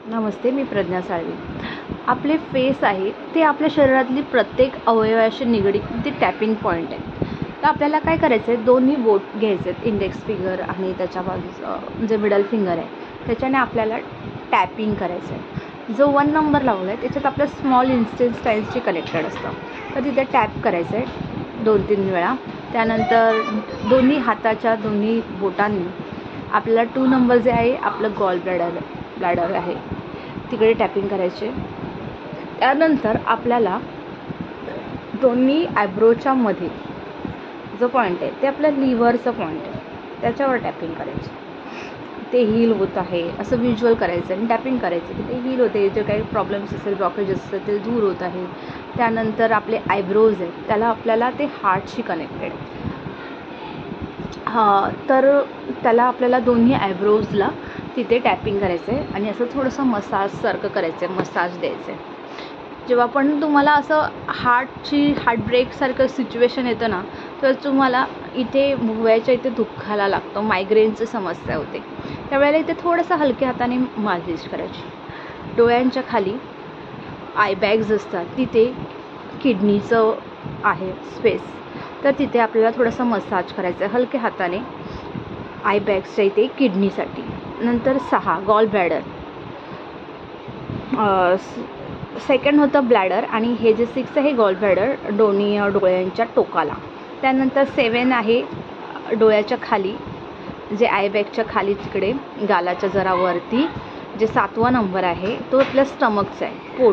नमस्ते, मी प्रज्ञा साळवी. आपले फेस आहे ते आपल्या शरीरातली प्रत्येक अवयवाशी निगडीत ते टॅपिंग पॉईंट आहे. तर आपल्याला काय करायचं आहे, दोन्ही बोट घ्यायचे आहेत, इंडेक्स फिंगर आणि त्याच्या बाजूचं जे मिडल फिंगर आहे त्याच्याने आपल्याला टॅपिंग करायचं आहे. जो 1 नंबर लावला आहे त्याच्यात आपल्या स्मॉल इंटेस्टाईन्सची कनेक्टेड असतं, तर तिथे टॅप करायचं आहे 2-3 वेळा. त्यानंतर दोन्ही हाताच्या दोन्ही बोटांनी आपल्याला 2 नंबर जे आहे आपलं गॉल ब्लॅडर आहे तिकडे टॅपिंग करायचे. त्यानंतर आपल्याला दोन्ही आयब्रोच्या मध्ये जो पॉईंट आहे ते आपल्या लिव्हरचं पॉईंट आहे, त्याच्यावर टॅपिंग करायचे. ते हील होत आहे असं व्हिज्युअल करायचं आणि टॅपिंग करायचं की ते हील होते, जे काही प्रॉब्लेम्स असेल, ब्लॉकेज असेल ते दूर होत आहे. त्यानंतर आपले आयब्रोज आहेत त्याला आपल्याला ते हार्टशी कनेक्टेड तर त्याला आपल्याला दोन्ही आयब्रोजला तिथे टॅपिंग करायचं आहे आणि असं थोडंसं मसाजसारखं करायचं आहे, मसाज द्यायचं आहे. जेव्हा पण तुम्हाला असं हार्ट ब्रेकसारखं सिच्युएशन येतं ना, तर तुम्हाला इथे मुंग्याच्या इथे दुखायला लागतं, मायग्रेनची समस्या होते, त्यावेळेला इथे थोडंसं हलक्या हाताने मालिश करायची. डोळ्यांच्या खाली आय बॅग्स असतात, तिथे किडनीचं आहे स्पेस, तर तिथे आपल्याला थोडंसं मसाज करायचं आहे हलक्या हाताने आय बॅग्सच्या इथे किडनीसाठी. नंतर 6 गॉल ब्लॅडर, सेकंड होतं ब्लॅडर आणि हे जे 6 आहे गॉल ब्लॅडर दोन्ही डोळ्यांच्या टोकाला. त्यानंतर 7 आहे डोळ्याच्या खाली, जे आय बॅगच्या खाली तिकडे गालाच्या जरा वरती. जे 7वा नंबर आहे तो आपल्या स्टमकचा आहे.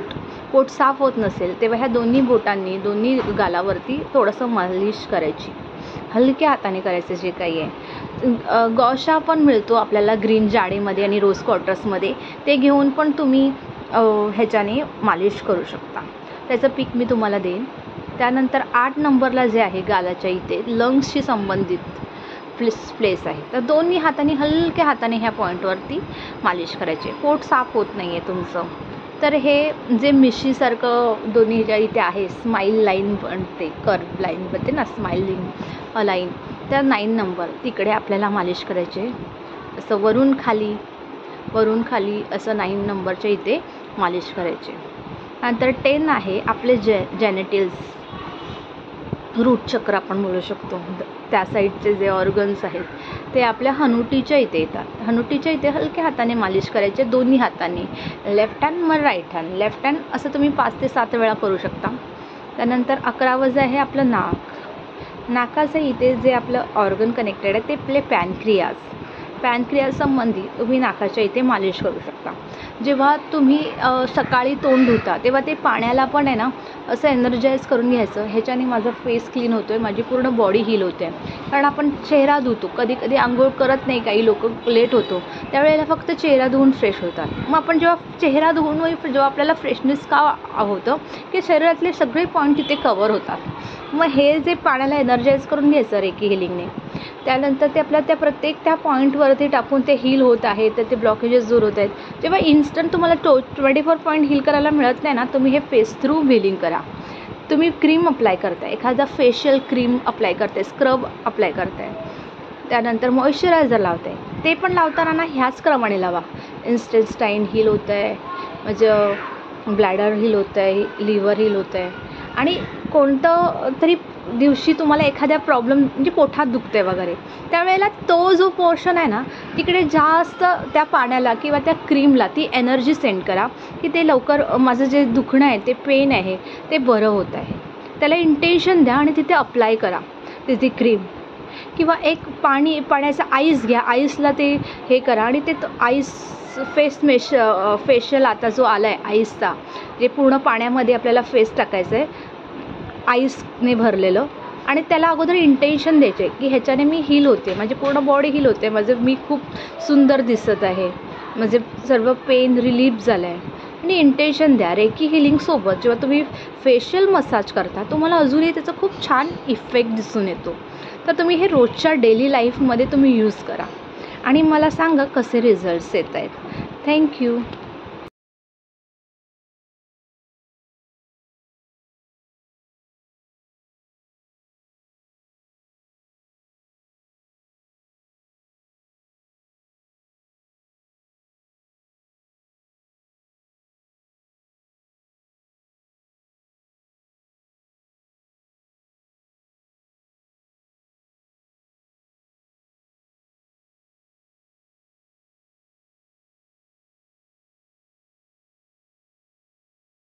पोट साफ होत नसेल तेव्हा ह्या दोन्ही बोटांनी दोन्ही गालावरती थोडंसं मालिश करायची, हलक्या हाताने करायचं. जे काही आहे गॉशा पण मिळतो आपल्याला ग्रीन जाडीमध्ये आणि रोज क्वार्टर्समध्ये, ते घेऊन पण तुम्ही ह्याच्याने मालिश करू शकता. त्याचं पिक मी तुम्हाला देईन. त्यानंतर 8 नंबरला जे आहे गालाच्या इथे लंग्सशी संबंधित प्लेस आहे, तर दोन्ही हाताने हलक्या हाताने ह्या पॉईंटवरती मालिश करायचे. पोट साफ होत नाही आहे तुमचं, तर हे जे मिशीसारखं दोन्ही ह्याच्या इथे आहे, स्माईल लाईन बनते, कर्व लाईन बनते ना, स्माइलिंग लाईन, त्या 9 नंबर तिकडे आपल्याला मालिश करायचे. असं वरून खाली असं 9 नंबरच्या इथे मालिश करायचे. नंतर 10 आहे आपले जेनेटिल्स, रूट चक्र आपण बोलू शकतो. त्या साईडचे जे ऑर्गन्स आहेत ते आपल्या हनुटीच्या इथे येतात. हनुटीच्या इथे हलक्या हाताने मालिश करायचे दोन्ही हातांनी, लेफ्ट हँड मग राईट हँड, लेफ्ट हँड, असं तुम्ही 5 ते 7 वेळा करू शकता. त्यानंतर 11वं जे आहे आपलं नाकाचं इथे जे आपलं ऑर्गन कनेक्टेड आहे ते आपले पॅनक्रियाज संबंधी तुम्ही नाकाच्या इथे मालिश करू शकता. जेव्हा तुम्ही सकाळी तोंड धुता तेव्हा ते पाण्याला पण आहे ना असं एनर्जाईज करून घ्यायचं. ह्याच्याने माझा फेस क्लीन होतो आहे, माझी पूर्ण बॉडी हील होते आहे. कारण आपण चेहरा धुतो, कधी आंघोळ करत नाही, काही लोक लेट होतो, त्यावेळेला फक्त चेहरा धुवून फ्रेश होतात. मग आपण जेव्हा चेहरा धुवून जेव्हा आपल्याला फ्रेशनेस का होतं की शरीरातले सगळे पॉईंट तिथे कवर होतात. मग हे जे पाण्याला एनर्जाईज करून घ्यायचं रेकी हिलिंगने, त्यानंतर ते आपल्या त्या पॉईंटवरती टाकून ते हील होत आहे, तर ते ब्लॉकेजेस दूर होत आहेत. जेव्हा इन्स्टंट तुम्हाला 24 पॉईंट हील करायला मिळत नाही ना, तुम्ही हे फेस थ्रू हीलिंग करा. तुम्ही क्रीम अप्लाय करताय, एखादा फेशियल क्रीम अप्लाय करताय, स्क्रब अप्लाय करताय, त्यानंतर मॉइश्चरायझर लावताय, ते पण लावताना ना ह्याच क्रमाने लावा. इंटेस्टाईन हील होतं आहे, म्हणजे ब्लॅडर हील होतं आहे, लिव्हर हील होतं आहे. आणि कोणतं तरी दिवशी तुम्हाला एखाद्या प्रॉब्लेम म्हणजे पोटात दुखते वगैरे, त्यावेळेला तो जो पोर्शन आहे ना तिकडे जास्त त्या पाण्याला किंवा त्या क्रीमला ती एनर्जी सेंड करा की ते लवकर माझं जे दुखणं आहे, ते पेन आहे, ते बरं होत आहे. त्याला इंटेन्शन द्या आणि तिथे अप्लाय करा तिथे क्रीम. किंवा एक पाण्याचा आईस घ्या, आईसला ते हे करा आणि ते आईस फेशियल आता जो आला आहे आईसचा, जे पूर्ण पाण्यामध्ये आपल्याला फेस टाकायचं आहे आईसने भरलेलं, आणि त्याला अगोदर इंटेन्शन द्यायचे की ह्याच्याने मी हील होते, माझी पूर्ण बॉडी हील होते, मी खूप सुंदर दिसत आहे, म्हणजे सर्व पेन रिलीफ झालं आहे. आणि इंटेन्शन द्या. रेकी हिलिंगसोबत जेव्हा तुम्ही फेशियल मसाज करता तुम्हाला अजूनही त्याचा खूप छान इफेक्ट दिसून येतो. तर तुम्ही हे रोजच्या डेली लाईफमध्ये तुम्ही यूज करा आणि मला सांगा कसे रिझल्ट्स येत आहेत. थँक्यू.